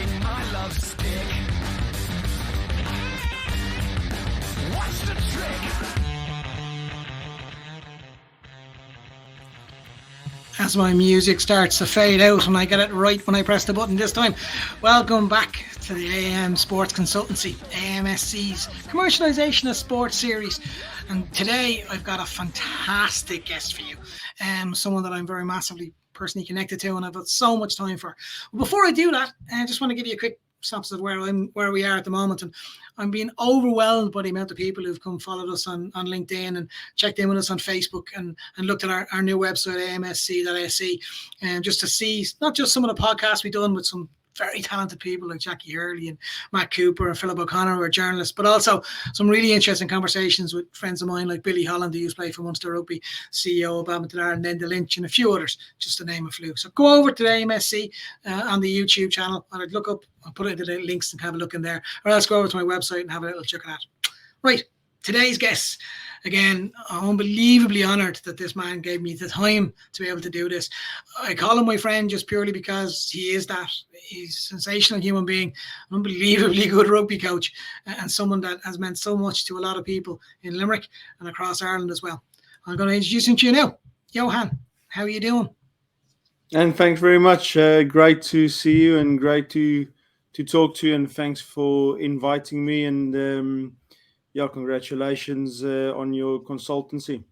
in my love stick. What's the trick? As my music starts to fade out and I get it right when I press the button this time. Welcome back to the AM Sports Consultancy, AMSC's Commercialisation of Sports series. And today I've got a fantastic guest for you. Someone that I'm very massively personally connected to and I've got so much time for. But before I do that, I just want to give you a quick synopsis of where we are at the moment. And I'm being overwhelmed by the amount of people who've come followed us on LinkedIn and checked in with us on Facebook and looked at our new website, amsc.se, and just to see not just some of the podcasts we've done with some very talented people like Jackie Hurley and Matt Cooper and Philip O'Connor, who are journalists, but also some really interesting conversations with friends of mine like Billy Holland, who used to play for Munster Rugby, CEO of Badminton Ireland, Enda Lynch, and a few others, just to name a few. So go over to the AMSC on the YouTube channel, and I'd look up, I'll put it into the links and have a look in there, or else go over to my website and have a little check at that. Right, today's guests. Again, I'm unbelievably honoured that this man gave me the time to be able to do this. I call him my friend just purely because he is that. He's a sensational human being, an unbelievably good rugby coach, and someone that has meant so much to a lot of people in Limerick and across Ireland as well. I'm going to introduce him to you now. Johann, how are you doing? And thanks very much. Great to see you and great to talk to you, and thanks for inviting me, and congratulations on your consultancy.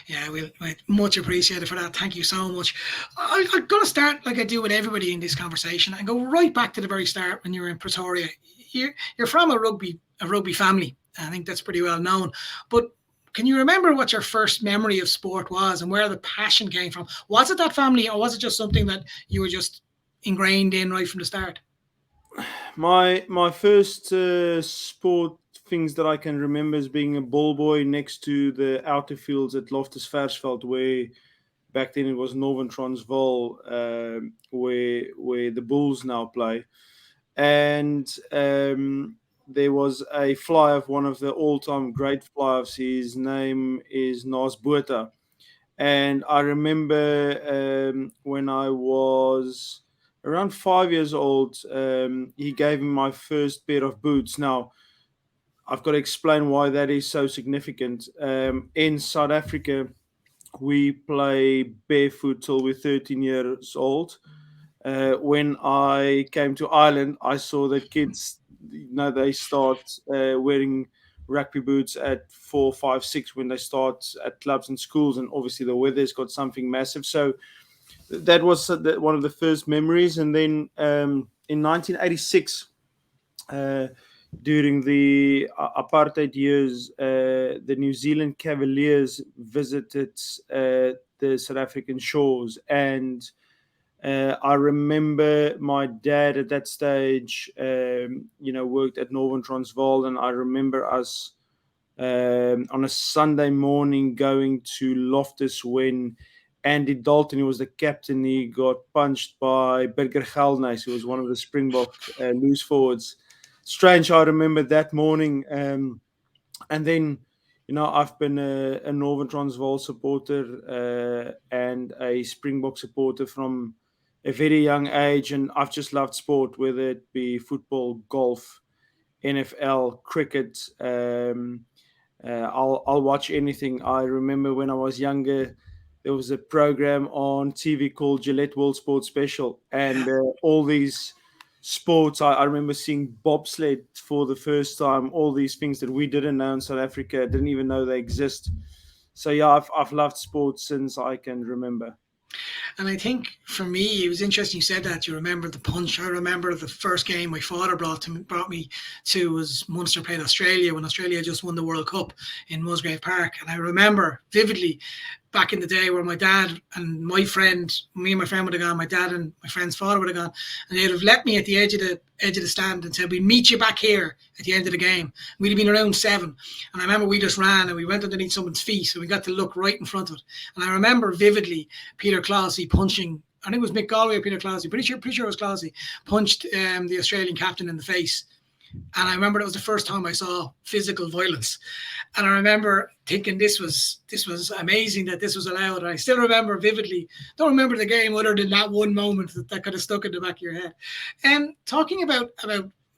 Yeah, we'll much appreciated for that. Thank you so much. I'm going to start like I do with everybody in this conversation and go right back to the very start when you were in Pretoria. You're from a rugby family. I think that's pretty well known. But can you remember what your first memory of sport was and where the passion came from? Was it that family, or was it just something that you were just ingrained in right from the start? My first sport things that I can remember is being a ball boy next to the outer fields at Loftus Versfeld, where back then it was Northern Transvaal, where the Bulls now play. And there was a fly-off, one of the all-time great fly-offs. His name is Nas Botha. And I remember when I was around 5 years old, he gave me my first pair of boots. Now, I've got to explain why that is so significant. In South Africa, we play barefoot till we're 13 years old. When I came to Ireland, I saw that kids, they start wearing rugby boots at 4, 5, 6 when they start at clubs and schools, and obviously the weather's got something massive. So that was one of the first memories. And then in 1986, during the apartheid years, the New Zealand Cavaliers visited the South African shores, and I remember my dad at that stage, worked at Northern Transvaal, and I remember us on a Sunday morning going to Loftus when Andy Dalton, who was the captain, he got punched by Burger Gelnys, who was one of the Springbok loose forwards. Strange, I remember that morning. And then, I've been a Northern Transvaal supporter and a Springbok supporter from a very young age. And I've just loved sport, whether it be football, golf, NFL, cricket. I'll watch anything. I remember when I was younger, there was a program on TV called Gillette World Sports Special. And all these sports, I remember seeing bobsled for the first time, all these things that we didn't know in South Africa, didn't even know they exist. So yeah, I've loved sports since I can remember. And I think for me, it was interesting you said that. You remember the punch. I remember the first game my father brought me to was Munster played Australia when Australia just won the World Cup in Musgrave Park. And I remember vividly back in the day where my dad and my friend, me and my friend would have gone, my dad and my friend's father would have gone, and they'd have left me at the edge of the stand and said, we'll meet you back here at the end of the game. We'd have been around 7. And I remember we just ran and we went underneath someone's feet, so we got to look right in front of it. And I remember vividly Peter Clousey punching, I think it was Mick Galway or Peter Clousey, pretty sure it was Clousey, punched the Australian captain in the face. And I remember it was the first time I saw physical violence. And I remember thinking this was amazing that this was allowed. And I still remember vividly. Don't remember the game other than that one moment that kind of stuck in the back of your head. And talking about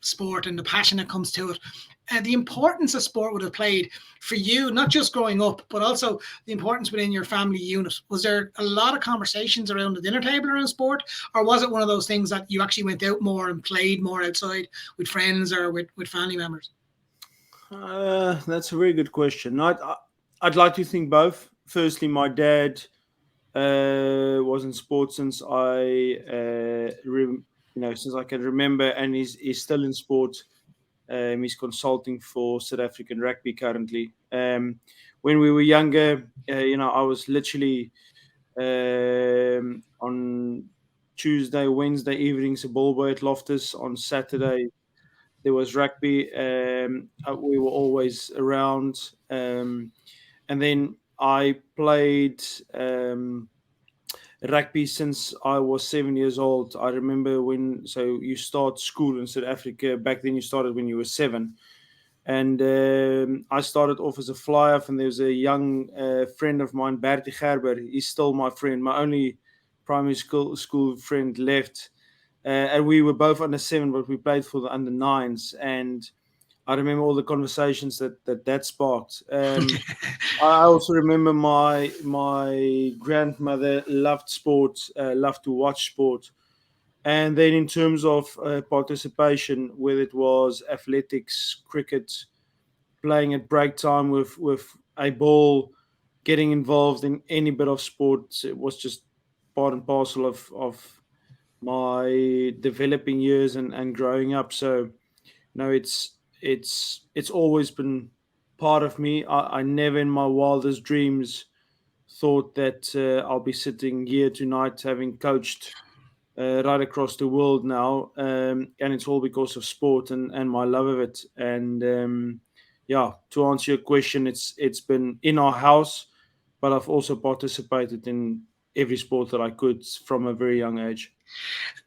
sport and the passion that comes to it, the importance of sport would have played for you, not just growing up, but also the importance within your family unit. Was there a lot of conversations around the dinner table around sport, or was it one of those things that you actually went out more and played more outside with friends or with family members? That's a very good question. I'd like to think both. Firstly, my dad was in sports since since I can remember, and he's still in sport. He's consulting for South African rugby currently. When we were younger, I was literally on Tuesday, Wednesday evenings a ball boy at Loftus. On Saturday there was rugby. We were always around, and then I played rugby since I was 7 years old. I remember so you start school in South Africa. Back then, you started when you were 7. And I started off as a fly off, and there was a young friend of mine, Bertie Gerber. He's still my friend, my only primary school friend left. And we were both under 7, but we played for the under 9s. And I remember all the conversations that sparked. I also remember my grandmother loved sport, loved to watch sport. And then in terms of participation, whether it was athletics, cricket, playing at break time with a ball, getting involved in any bit of sports, it was just part and parcel of my developing years and growing up. So no, it's always been part of me. I never in my wildest dreams thought that I'll be sitting here tonight having coached right across the world now, and it's all because of sport and my love of it. And yeah, to answer your question, it's been in our house, but I've also participated in every sport that I could from a very young age.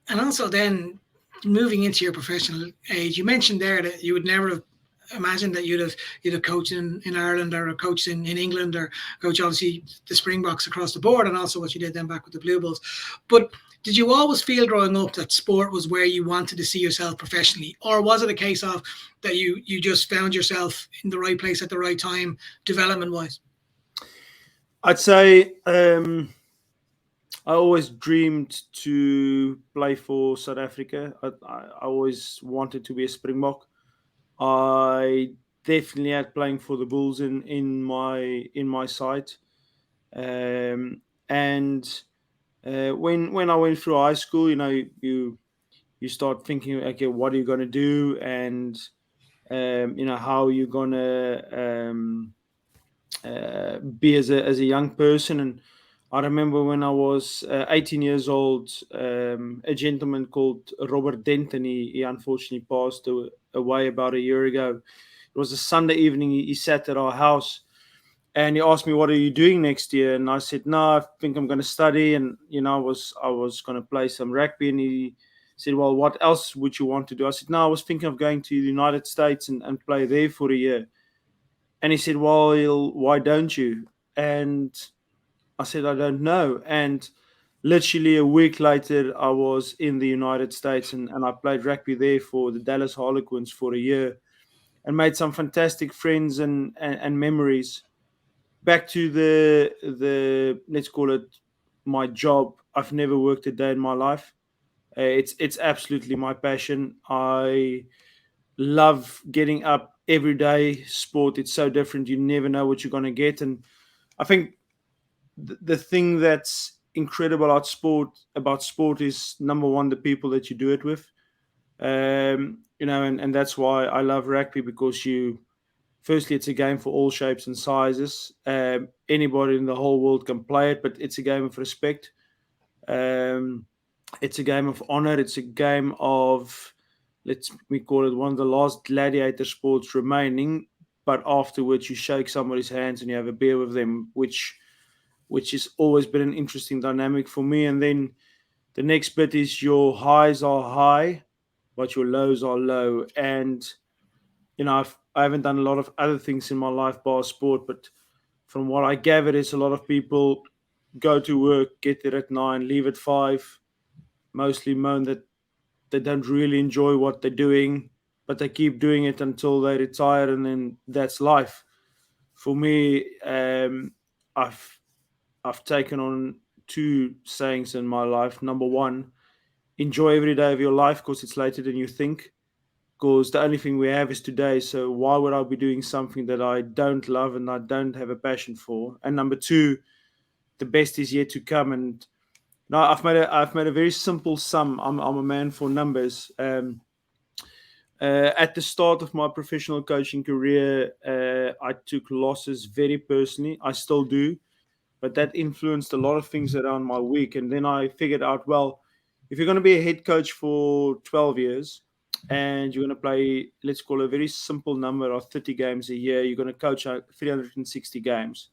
And also, then moving into your professional age, you mentioned there that you would never have imagined that you'd have coached in Ireland or a coach in England or coach obviously the Springboks across the board, and also what you did then back with the Blue Bulls. But did you always feel growing up that sport was where you wanted to see yourself professionally, or was it a case of that you just found yourself in the right place at the right time, development wise? I'd say I always dreamed to play for South Africa. I always wanted to be a Springbok. I definitely had playing for the Bulls in my sight. And when I went through high school, you start thinking, okay, what are you going to do, and how are you going to be as a young person. And I remember when I was 18 years old, a gentleman called Robert Denton, he unfortunately passed away about a year ago. It was a Sunday evening. He sat at our house and he asked me, "What are you doing next year?" And I said, "No, I think I'm going to study." And I was going to play some rugby. And he said, "Well, what else would you want to do?" I said, "No, I was thinking of going to the United States and play there for a year." And he said, "Well, why don't you?" And I said, "I don't know." And literally a week later, I was in the United States, and I played rugby there for the Dallas Harlequins for a year and made some fantastic friends and memories. Back to the let's call it my job. I've never worked a day in my life. It's absolutely my passion. I love getting up every day. Sport, it's so different. You never know what you're going to get. And I think the thing that's incredible about sport is, number one, the people that you do it with. And that's why I love rugby, because firstly, it's a game for all shapes and sizes. Anybody in the whole world can play it, but it's a game of respect. Um, it's a game of honor. It's a game of, let's we call it, one of the last gladiator sports remaining. But afterwards, you shake somebody's hands and you have a beer with them, which has always been an interesting dynamic for me. And then the next bit is your highs are high, but your lows are low. And I haven't done a lot of other things in my life bar sport, but from what I gathered, is a lot of people go to work, get there at 9, leave at 5, mostly moan that they don't really enjoy what they're doing, but they keep doing it until they retire, and then that's life. For me, I've I've taken on two sayings in my life. Number one, enjoy every day of your life because it's later than you think. Because the only thing we have is today. So why would I be doing something that I don't love and I don't have a passion for? And number two, the best is yet to come. And now I've made a very simple sum. I'm a man for numbers. At the start of my professional coaching career, I took losses very personally. I still do, but that influenced a lot of things around my week. And then I figured out, well, if you're going to be a head coach for 12 years and you're going to play, let's call a very simple number of 30 games a year, you're going to coach 360 games.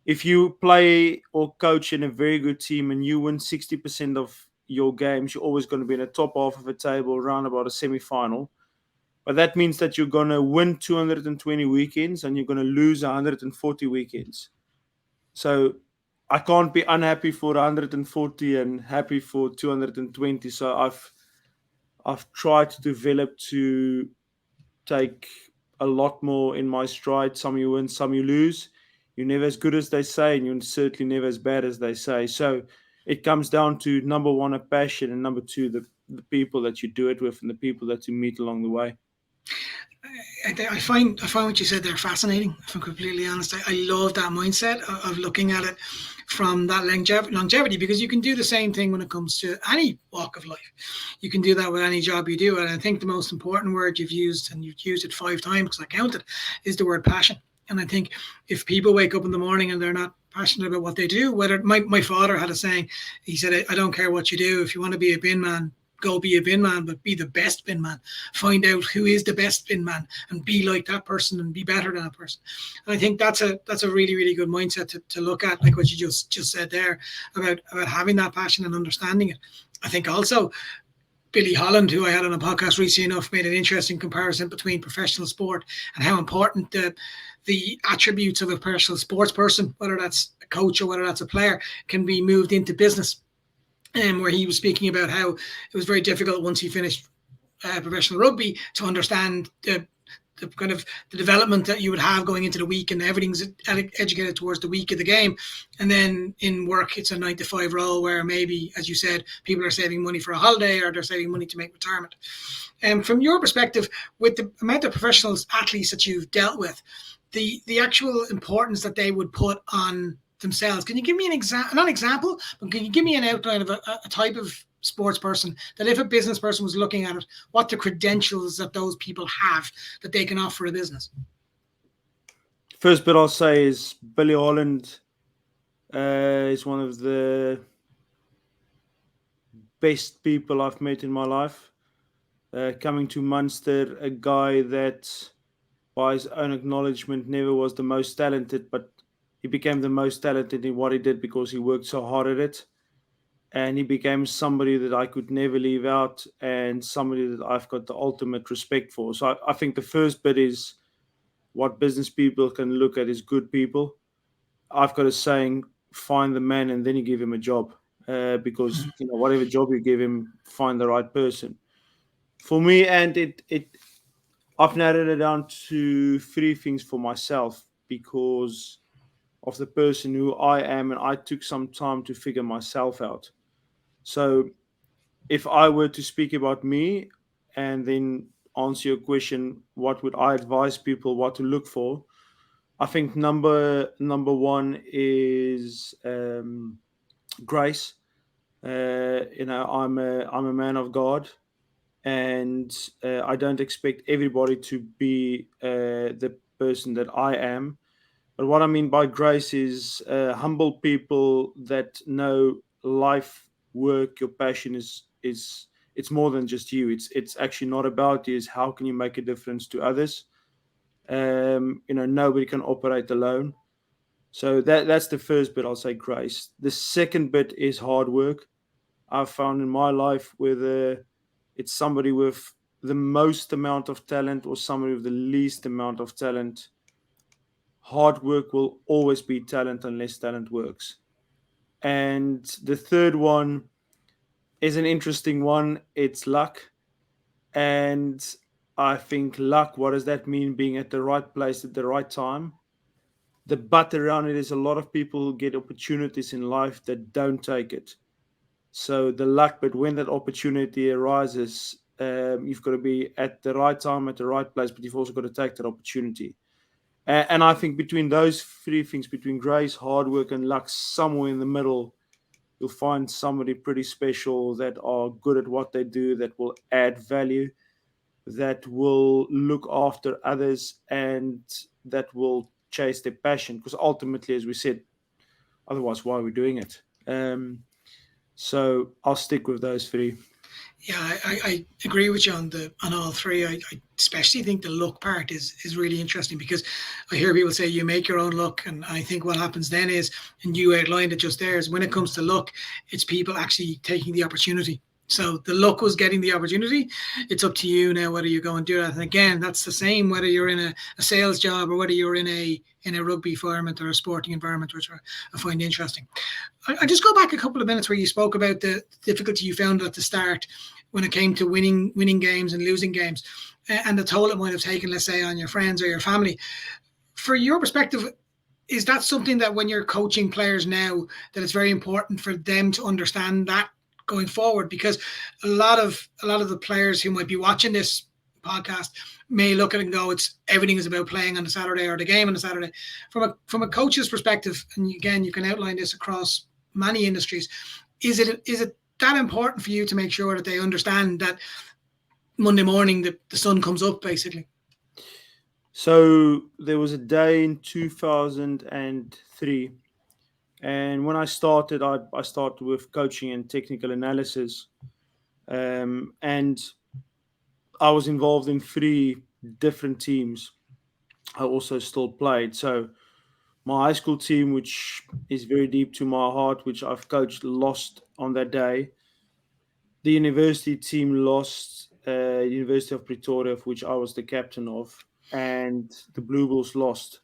If you play or coach in a very good team and you win 60% of your games, you're always going to be in the top half of a table around about a semi-final. But that means that you're going to win 220 weekends and you're going to lose 140 weekends. So I can't be unhappy for 140 and happy for 220. So I've tried to develop to take a lot more in my stride. Some you win, some you lose. You're never as good as they say, and you're certainly never as bad as they say. So it comes down to number one, a passion, and number two, the people that you do it with and the people that you meet along the way. I find what you said there fascinating. If I'm completely honest, I love that mindset of looking at it from that longevity, because you can do the same thing when it comes to any walk of life. You can do that with any job you do, and I think the most important word you've used, and you've used it 5 times because I counted, is the word passion. And I think if people wake up in the morning and they're not passionate about what they do, whether my father had a saying, he said, I don't care what you do. If you want to be a bin man, go be a bin man, but be the best bin man. Find out who is the best bin man and be like that person and be better than that person. And I think that's a really, really good mindset to look at, like what you just said there about having that passion and understanding it. I think also Billy Holland, who I had on a podcast recently enough, made an interesting comparison between professional sport and how important the attributes of a professional sports person, whether that's a coach or whether that's a player, can be moved into business. Where he was speaking about how it was very difficult once he finished professional rugby to understand the kind of the development that you would have going into the week, and everything's educated towards the week of the game. And then in work, it's a 9 to 5 role where maybe, as you said, people are saving money for a holiday or they're saving money to make retirement. And from your perspective, with the amount of professionals, athletes that you've dealt with, the actual importance that they would put on themselves. Can you give me an example, but can you give me an outline of a type of sports person that if a business person was looking at it, what the credentials that those people have that they can offer a business? First bit I'll say is Billy Holland is one of the best people I've met in my life. Coming to Munster, a guy that by his own acknowledgement never was the most talented, but he became the most talented in what he did because he worked so hard at it. And he became somebody that I could never leave out and somebody that I've got the ultimate respect for. So I think the first bit is what business people can look at is good people. I've got a saying, find the man and then you give him a job. Because whatever job you give him, find the right person. For me, and I've narrowed it down to 3 things for myself because of the person who I am, and I took some time to figure myself out. So if I were to speak about me and then answer your question, what would I advise people what to look for? I think number one is grace. I'm a man of God, and I don't expect everybody to be the person that I am. But what I mean by grace is humble people that know life, work, your passion is it's more than just you. It's actually not about you. It's how can you make a difference to others. Nobody can operate alone. So that's the first bit. I'll say grace. The second bit is hard work. I've found in my life whether it's somebody with the most amount of talent or somebody with the least amount of talent. Hard work will always be talent unless talent works. And the third one is an interesting one. It's luck. And I think luck, what does that mean? Being at the right place at the right time. The but around it is a lot of people who get opportunities in life that don't take it. So the luck, but when that opportunity arises, you've got to be at the right time, at the right place, but you've also got to take that opportunity. And I think between those three things, between grace, hard work, and luck, somewhere in the middle, you'll find somebody pretty special that are good at what they do, that will add value, that will look after others, and that will chase their passion. Because ultimately, as we said, otherwise, why are we doing it? So I'll stick with those three. Yeah, I agree with you on all three. I especially think the luck part is really interesting, because I hear people say you make your own luck, and I think what happens then is, and you outlined it just there, is when it comes to luck, it's people actually taking the opportunity. So the luck was getting the opportunity. It's up to you now whether you go and do that. And again, that's the same whether you're in a sales job or whether you're in a rugby environment or a sporting environment, which I find interesting. I just go back a couple of minutes where you spoke about the difficulty you found at the start when it came to winning games and losing games, and the toll it might have taken, let's say, on your friends or your family. For your perspective, is that something that when you're coaching players now, that it's very important for them to understand that going forward? Because a lot of the players who might be watching this podcast may look at it and go, it's everything is about playing on a Saturday or the game on a Saturday. From a coach's perspective, and again, you can outline this across many industries, is it that important for you to make sure that they understand that Monday morning the sun comes up, basically? So there was a day in 2003, and when I started, I started with coaching and technical analysis, and I was involved in 3 different teams. I also still played. So my high school team, which is very deep to my heart, which I've coached, lost on that day. The university team lost, University of Pretoria, of which I was the captain of, and the Blue Bulls lost,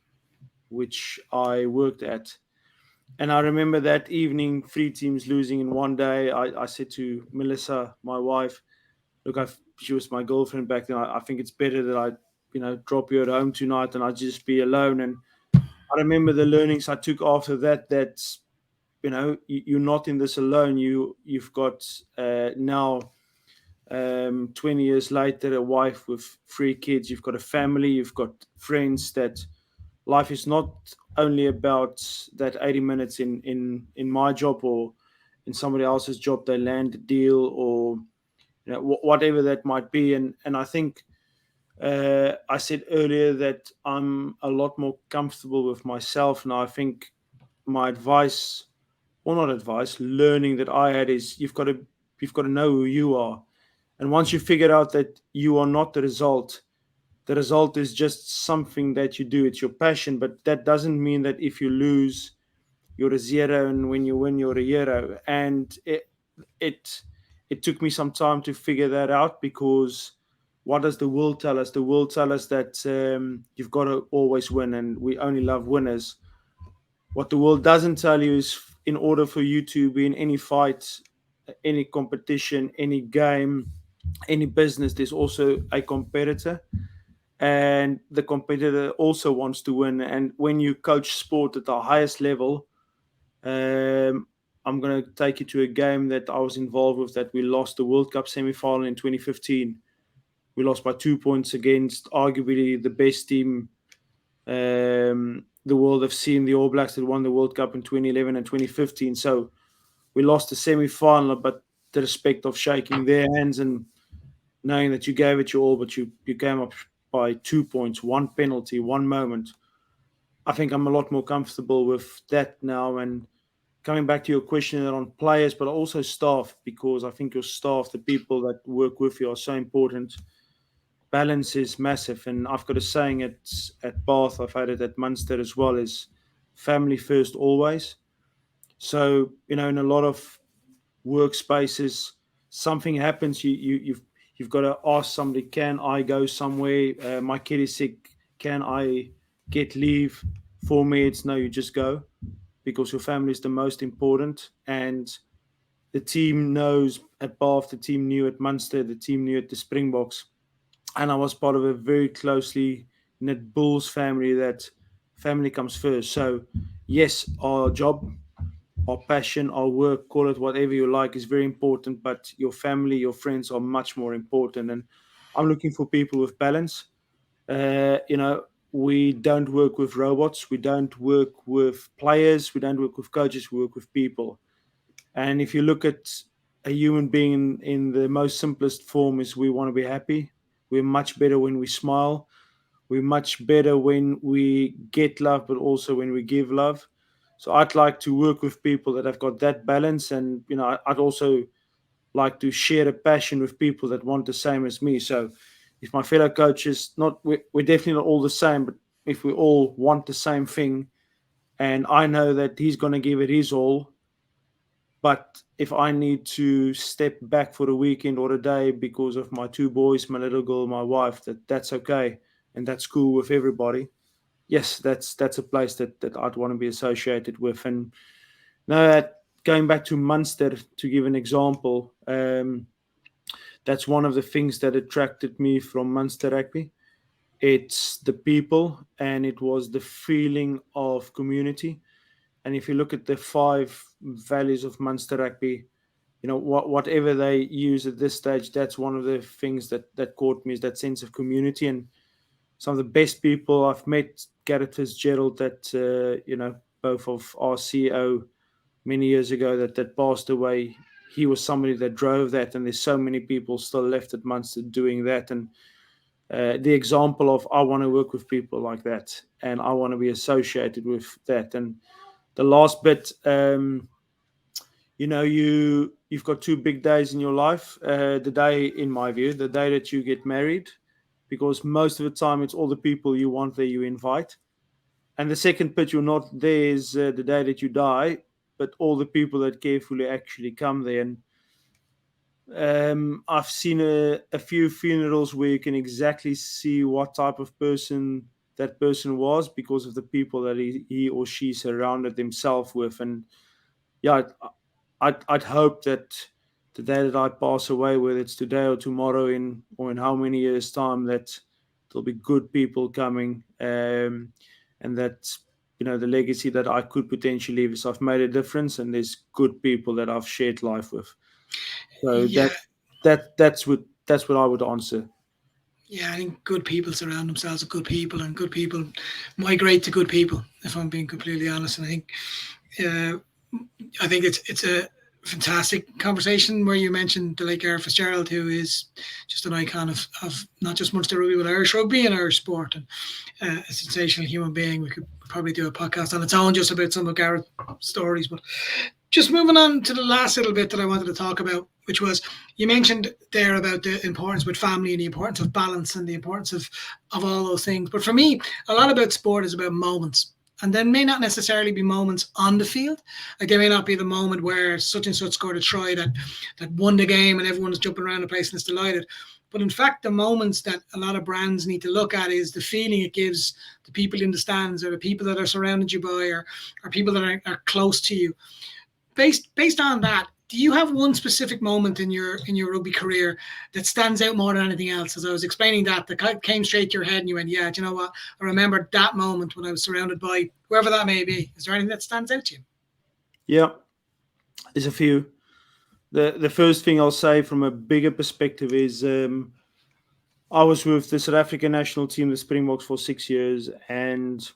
which I worked at. And I remember that evening, 3 teams losing in one day. I said to Melissa, my wife, look, she was my girlfriend back then. I think it's better that I, drop you at home tonight and I just be alone. And I remember the learnings I took after that. That's, you're not in this alone. You've got now 20 years later, a wife with 3 kids. You've got a family. You've got friends. That life is not only about that 80 minutes in my job or in somebody else's job. They land a deal or whatever that might be. And I think I said earlier that I'm a lot more comfortable with myself now. I think my advice, or not advice, learning that I had is you've got to know who you are. And once you figure out that you are not the result is just something that you do. It's your passion, but that doesn't mean that if you lose, you're a zero, and when you win, you're a hero. And it took me some time to figure that out, because what does the world tell us? The world tell us that you've got to always win, and we only love winners. What the world doesn't tell you is, in order for you to be in any fight, any competition, any game, any business, there's also a competitor, and the competitor also wants to win. And when you coach sport at the highest level, I'm going to take you to a game that I was involved with, that we lost the World Cup semi-final in 2015. We lost by 2 points against arguably the best team the world have seen, the All Blacks that won the World Cup in 2011 and 2015. So we lost the semi-final, but the respect of shaking their hands and knowing that you gave it your all, but you came up by 2 points, 1 penalty, 1 moment. I think I'm a lot more comfortable with that now. And coming back to your question on players, but also staff, because I think your staff, the people that work with you, are so important. Balance is massive. And I've got a saying at Bath, I've had it at Munster as well, is family first always. So, in a lot of workspaces, something happens, you've got to ask somebody, can I go somewhere? My kid is sick. Can I get leave? For me, it's no, you just go, because your family is the most important. And the team knows at Bath, the team knew at Munster, the team knew at the Springboks. And I was part of a very closely knit Bulls family. That family comes first. So, yes, our job, our passion, our work, call it whatever you like, is very important. But your family, your friends are much more important. And I'm looking for people with balance. You know, we don't work with robots. We don't work with players. We don't work with coaches. We work with people. And if you look at a human being in the most simplest form, is we want to be happy. We're much better when we smile. We're much better when we get love, but also when we give love. So I'd like to work with people that have got that balance. And, you know, I'd also like to share a passion with people that want the same as me. So if my fellow coaches, not we're definitely not all the same, but if we all want the same thing, and I know that he's going to give it his all, but if I need to step back for the weekend or a day because of my two boys, my little girl, my wife, that's okay, and that's cool with everybody. Yes, that's a place that I'd want to be associated with. And now, going back to Munster, to give an example, that's one of the things that attracted me from Munster rugby. It's the people, and it was the feeling of community. And if you look at the five values of Munster rugby, you know, whatever they use at this stage, that's one of the things that caught me, is that sense of community. And some of the best people I've met, Gareth Fitzgerald, that you know, both of our CEO many years ago, that passed away. He was somebody that drove that, and there's so many people still left at Munster doing that. And the example of, I want to work with people like that, and I want to be associated with that. And the last bit, you know, you've got two big days in your life. The day, in my view, the day that you get married, because most of the time it's all the people you want there you invite. And the second bit, you're not there, is the day that you die, but all the people that carefully actually come there. And I've seen a few funerals where you can exactly see what type of person that person was, because of the people that he or she surrounded themselves with. And yeah, I'd hope that the day that I pass away, whether it's today or tomorrow, in how many years' time, that there'll be good people coming, and that, you know, the legacy that I could potentially leave is I've made a difference, and there's good people that I've shared life with. So Yeah, that's what I would answer. yeah, I think good people surround themselves with good people, and good people migrate to good people. If I'm being completely honest, and uh, I think it's a fantastic conversation where you mentioned the late Gareth Fitzgerald, who is just an icon of not just Munster rugby, but Irish rugby and Irish sport, and a sensational human being. We could probably do a podcast on its own just about some of Gareth's stories, but just moving on to the last little bit that I wanted to talk about, which was, you mentioned there about the importance with family and the importance of balance and the importance of all those things. But for me, a lot about sport is about moments. And then may not necessarily be moments on the field. Like they may not be the moment where such and such scored a try that won the game and everyone's jumping around the place and is delighted. But in fact, the moments that a lot of brands need to look at is the feeling it gives the people in the stands, or the people that are surrounded you by, or people that are close to you. Based on that, do you have one specific moment in your rugby career that stands out more than anything else? As I was explaining that came straight to your head, and you went, "Yeah, do you know what? I remember that moment when I was surrounded by whoever that may be." Is there anything that stands out to you? Yeah, there's a few. The first thing I'll say from a bigger perspective is, I was with the South African national team, the Springboks, for 6 years, and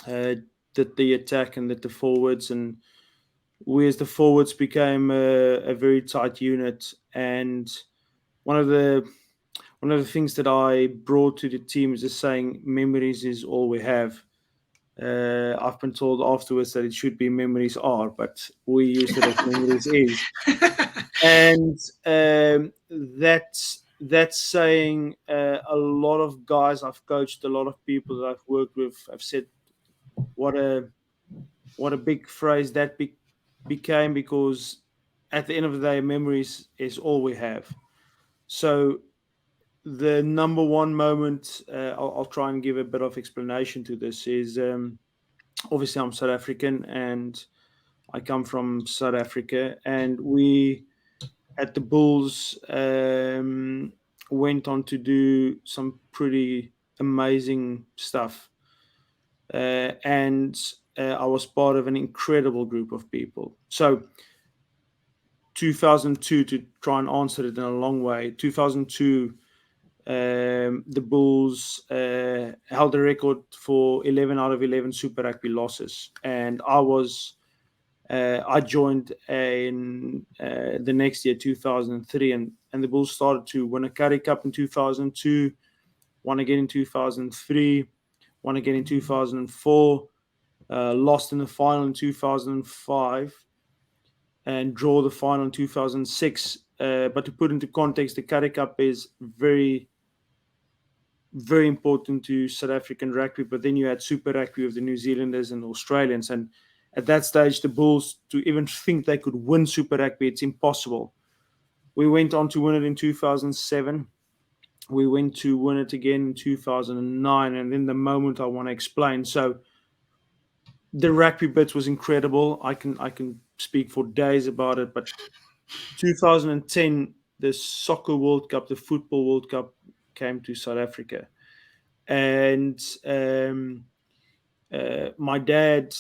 uh, did the attack and did the forwards. And we, as the forwards, became a very tight unit. And one of the one of the things that I brought to the team is just saying, memories is all we have. I've been told afterwards that it should be memories are, but we used it as memories is. And that's saying, a lot of guys I've coached, a lot of people that I've worked with, have said what a big phrase that became, because at the end of the day, memories is all we have. So the number one moment, I'll try and give a bit of explanation to this, is obviously I'm South African and I come from South Africa, and we at the Bulls went on to do some pretty amazing stuff. And I was part of an incredible group of people. So 2002, to try and answer it in a long way, 2002, the Bulls held a record for 11 out of 11 Super Rugby losses, and I joined in the next year, 2003, and the Bulls started to win a Currie Cup in 2002, won again in 2003, won again in 2004, lost in the final in 2005, and draw the final in 2006. But to put into context, the Currie Cup is very, very important to South African rugby. But then you had Super Rugby with the New Zealanders and Australians, and at that stage, the Bulls, to even think they could win Super Rugby, it's impossible. We went on to win it in 2007. We went to win it again in 2009, and then the moment I want to explain. So the rugby bit was incredible. I can speak for days about it, but 2010, the Soccer World Cup, the Football World Cup came to South Africa, and my dad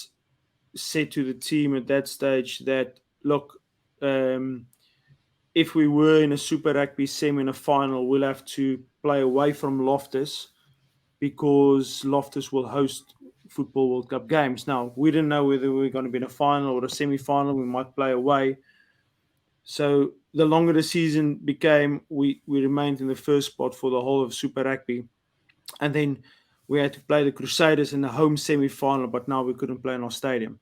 said to the team at that stage that, look, if we were in a Super Rugby semi in a final, we'll have to play away from Loftus because Loftus will host Football World Cup games. Now, we didn't know whether we were going to be in a final or a semi-final. We might play away. So the longer the season became, we remained in the first spot for the whole of Super Rugby. And then we had to play the Crusaders in the home semi-final, but now we couldn't play in our stadium.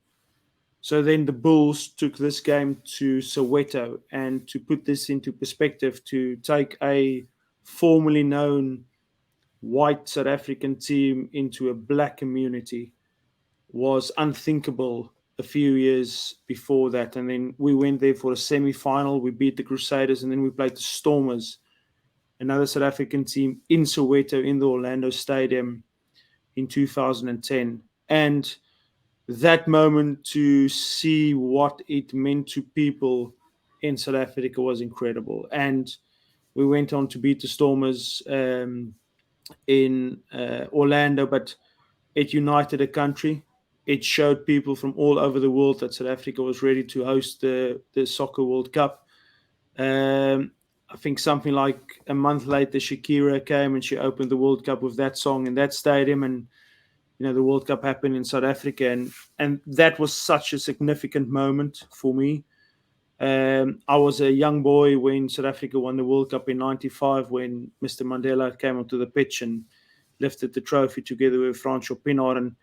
So then the Bulls took this game to Soweto, and to put this into perspective, to take a formerly known white South African team into a black community was unthinkable a few years before that. And then we went there for a semi-final. We beat the Crusaders, and then we played the Stormers, another South African team, in Soweto in the Orlando Stadium in 2010. And that moment, to see what it meant to people in South Africa, was incredible. And we went on to beat the Stormers in Orlando, but it united a country. It showed people from all over the world that South Africa was ready to host the Soccer World Cup. I think something like a month later, Shakira came and she opened the World Cup with that song in that stadium, and the World Cup happened in South Africa, and that was such a significant moment for me. I was a young boy when South Africa won the World Cup in '95, when Mr. Mandela came onto the pitch and lifted the trophy together with Francois Pienaar, and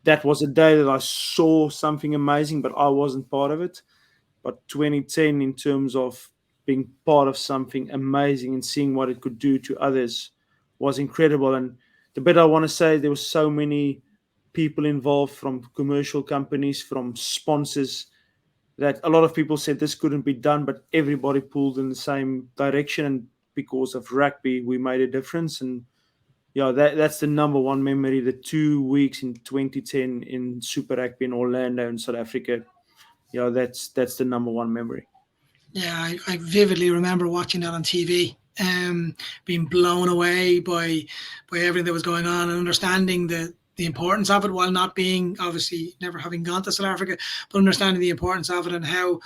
that was a day that I saw something amazing, but I wasn't part of it. But 2010, in terms of being part of something amazing and seeing what it could do to others, was incredible. And the bit I want to say, there were so many people involved, from commercial companies, from sponsors, that a lot of people said this couldn't be done, but everybody pulled in the same direction. And because of rugby, we made a difference. And that's the number one memory, the 2 weeks in 2010 in Super Rugby in Orlando in South Africa. That's the number one memory. Yeah, I vividly remember watching that on TV, being blown away by everything that was going on, and understanding the importance of it, while not being, obviously, never having gone to South Africa, but understanding the importance of it and how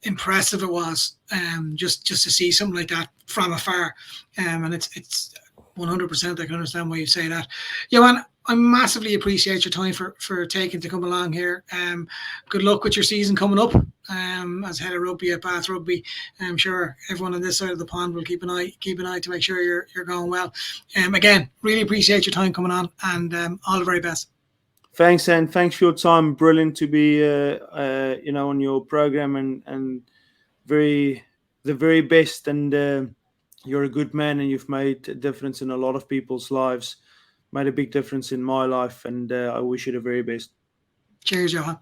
impressive it was, just to see something like that from afar. And it's 100%, I can understand why you say that. Johann, I massively appreciate your time for taking to come along here. Good luck with your season coming up as head of rugby at Bath Rugby. I'm sure everyone on this side of the pond will keep an eye to make sure you're going well. Again, really appreciate your time coming on, and all the very best. Thanks, and thanks for your time. Brilliant to be on your program, and the very best. And you're a good man, and you've made a difference in a lot of people's lives. Made a big difference in my life, and I wish you the very best. Cheers, Johann.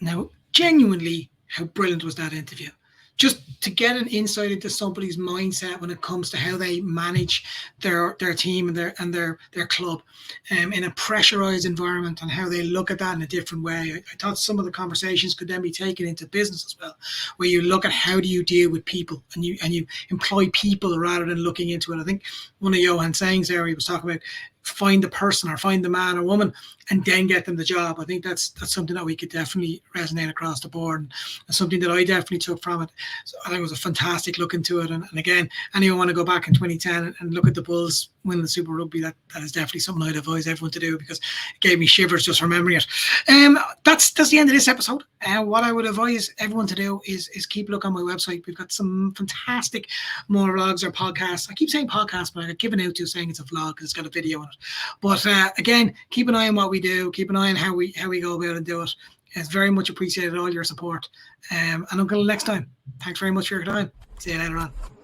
Now, genuinely, how brilliant was that interview? just to get an insight into somebody's mindset when it comes to how they manage their team and their club in a pressurized environment, and how they look at that in a different way. I thought some of the conversations could then be taken into business as well, where you look at how do you deal with people, and you employ people rather than looking into it. I think one of Johann's sayings there, he was talking about find the person or find the man or woman and then get them the job. I think that's something that we could definitely resonate across the board, and something that I definitely took from it. So I think it was a fantastic look into it. And again, anyone want to go back in 2010 and look at the Bulls winning the Super Rugby, that is definitely something I'd advise everyone to do, because it gave me shivers just remembering it. That's the end of this episode. What I would advise everyone to do is keep a look on my website. We've got some fantastic monologues or podcasts. I keep saying podcast, but I got given out to saying it's a vlog because it's got a video on it. But again, keep an eye on what we do. Keep an eye on how we go about and do it. It's very much appreciated, all your support. And until next time, thanks very much for your time. See you later on.